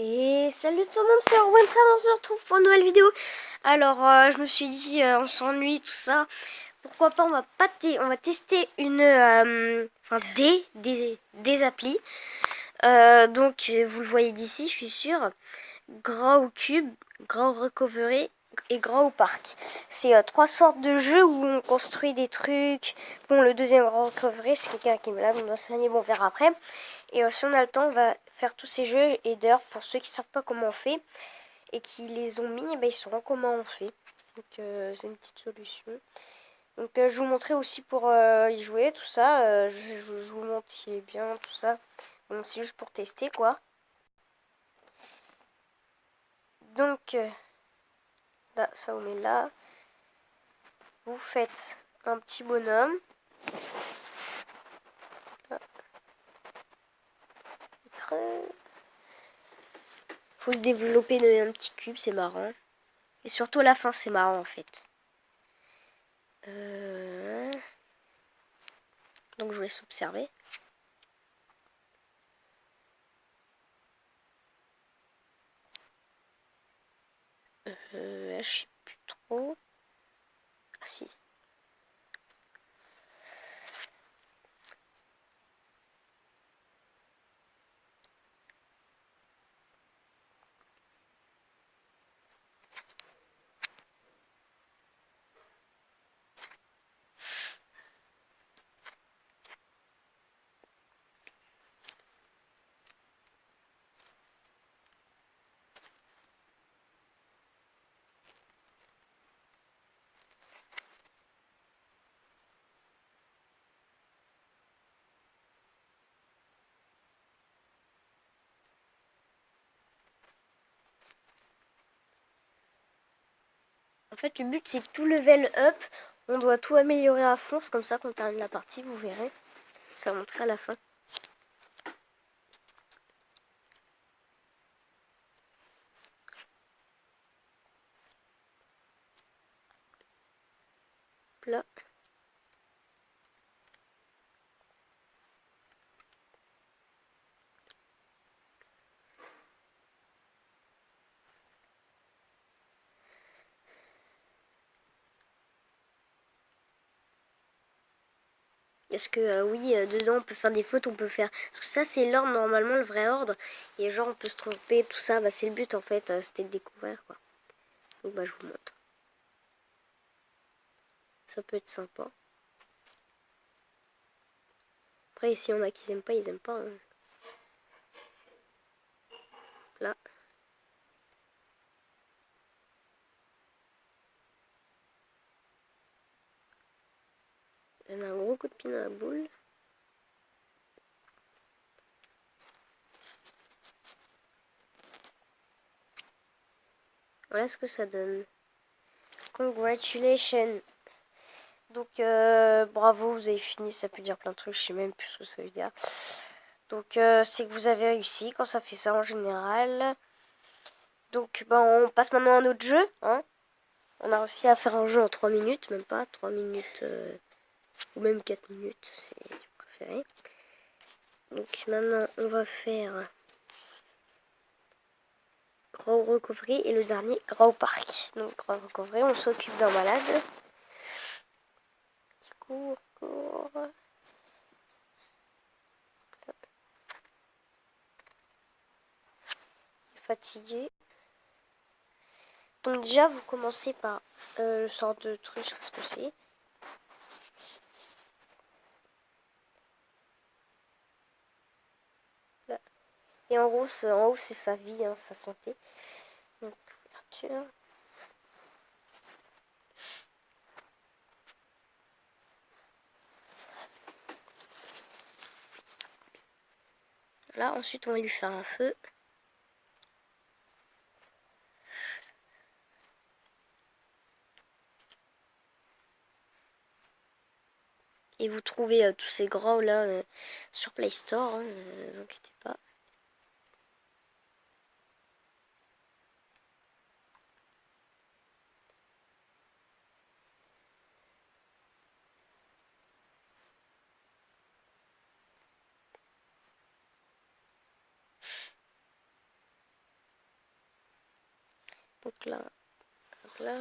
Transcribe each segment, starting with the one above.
Et salut tout le monde, c'est Orwentra, on se retrouve pour une nouvelle vidéo. Alors, je me suis dit, on s'ennuie, tout ça. Pourquoi pas, on va tester une, enfin des applis. Donc, vous le voyez d'ici, je suis sûre. Grow Cube, Grow Recovery et Grow Park. C'est trois sortes de jeux où on construit des trucs. Bon, le deuxième Grow Recovery, c'est quelqu'un qui me l'a enseigné, bon, on verra après. Et si on a le temps, on va faire tous ces jeux. Et d'ailleurs, pour ceux qui ne savent pas comment on fait et qui les ont mis, eh ben, ils sauront comment on fait. Donc, c'est une petite solution. Donc, je vous montrerai aussi pour y jouer, tout ça. Je vous montre qui est bien, tout ça. Bon, c'est juste pour tester, quoi. Donc, là, ça on met là. Vous faites un petit bonhomme. Là, il creuse. Faut se développer un petit cube, c'est marrant. Et surtout à la fin, c'est marrant en fait. Donc je vous laisse observer. Je sais plus trop. Ah si. En fait, le but c'est que tout level up, on doit tout améliorer à fond. C'est comme ça qu'on termine la partie, vous verrez. Ça va montrer à la fin. Là. Est-ce que oui, dedans on peut faire des fautes, on peut faire... Parce que ça c'est l'ordre normalement, le vrai ordre. Et genre on peut se tromper, tout ça, bah, c'est le but en fait, c'était de découvrir quoi. Donc bah je vous montre. Ça peut être sympa. Après si on a qui aiment pas, ils aiment pas. Hein. Là. Donne un gros coup de pied dans la boule. Voilà ce que ça donne. Congratulations. Donc bravo, vous avez fini, ça peut dire plein de trucs, je sais même plus ce que ça veut dire. Donc c'est que vous avez réussi quand ça fait ça en général. Donc bah, on passe maintenant à un autre jeu. Hein. On a réussi à faire un jeu en 3 minutes, même pas 3 minutes ou même 4 minutes, c'est préféré. Donc maintenant on va faire Grow Recovery et le dernier Grow Park. Donc Grow Recovery, on s'occupe d'un malade. Cours. Fatigué. Donc déjà vous commencez par le sort de truc, je sais pas ce que c'est. Là. Et en haut c'est sa vie, hein, sa santé. Donc couverture. Là ensuite on va lui faire un feu. Et vous trouvez tous ces gros là sur Play Store, hein, ne vous inquiétez pas. Donc là, hop là.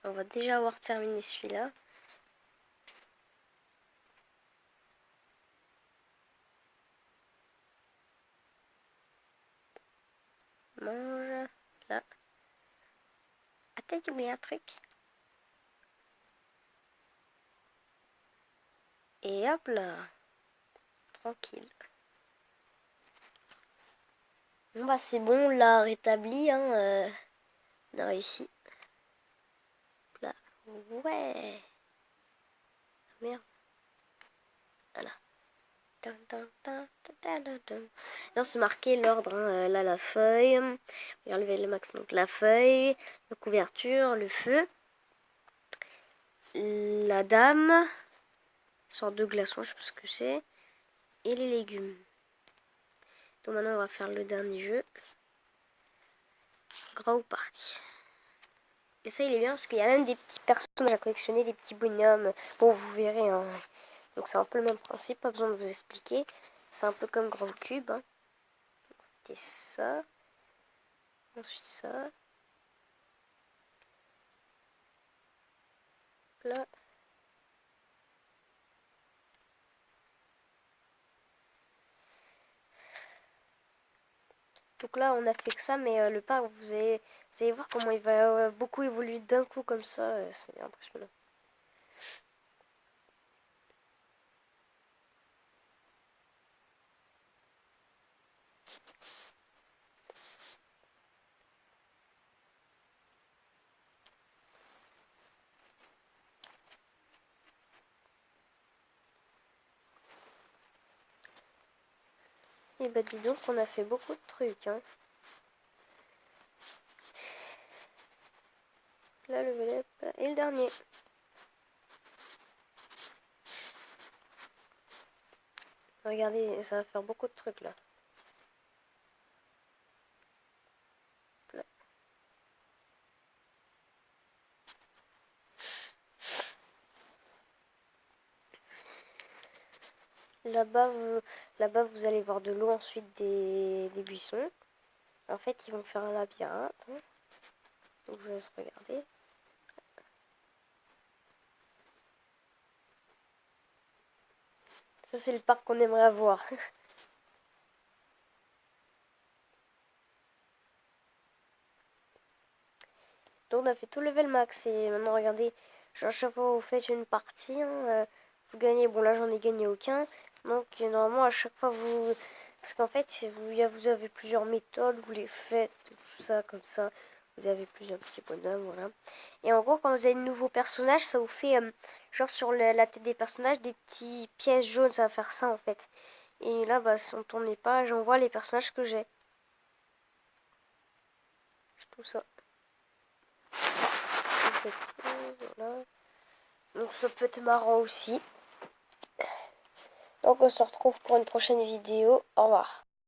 On va déjà avoir terminé celui-là. Mange. Là. Attends, tu mets un truc. Et hop là. Tranquille. Bon bah c'est bon, on l'a rétabli, hein. On a réussi. Là. Ouais. Merde. Voilà. Là c'est marqué l'ordre, hein. Là la feuille. Regardez le max, donc la feuille, la couverture, le feu, la dame, sorte de glaçon, je sais pas ce que c'est, et les légumes. Donc maintenant on va faire le dernier jeu. Grow Park. Et ça il est bien parce qu'il y a même des petits personnages à collectionner, des petits bonhommes. Bon vous verrez, hein. Donc c'est un peu le même principe, pas besoin de vous expliquer. C'est un peu comme Grand Cube, hein. Et ça. Ensuite ça. Là. Donc là on a fait que ça, mais le parc vous allez voir comment il va beaucoup évoluer d'un coup comme ça, c'est impressionnant. Et bah dis donc on a fait beaucoup de trucs, hein. Là le volet et le dernier. Regardez, ça va faire beaucoup de trucs là. Là-bas, vous allez voir de l'eau, ensuite des buissons. En fait, ils vont faire un labyrinthe, hein. Donc, je vous laisse regarder. Ça, c'est le parc qu'on aimerait avoir. Donc, on a fait tout level max. Et maintenant, regardez, à chaque fois que vous faites une partie, hein, vous gagnez. Bon, là, j'en ai gagné aucun. Donc, normalement, à chaque fois, vous... Parce qu'en fait, vous avez plusieurs méthodes, vous les faites, tout ça, comme ça. Vous avez plusieurs petits bonhommes, voilà. Et en gros, quand vous avez de nouveaux personnages, ça vous fait, genre sur la tête des personnages, des petits pièces jaunes, ça va faire ça, en fait. Et là, bah, si on tourne les pages, on voit les personnages que j'ai. Tout ça. Voilà. Donc ça peut être marrant aussi. Donc on se retrouve pour une prochaine vidéo. Au revoir.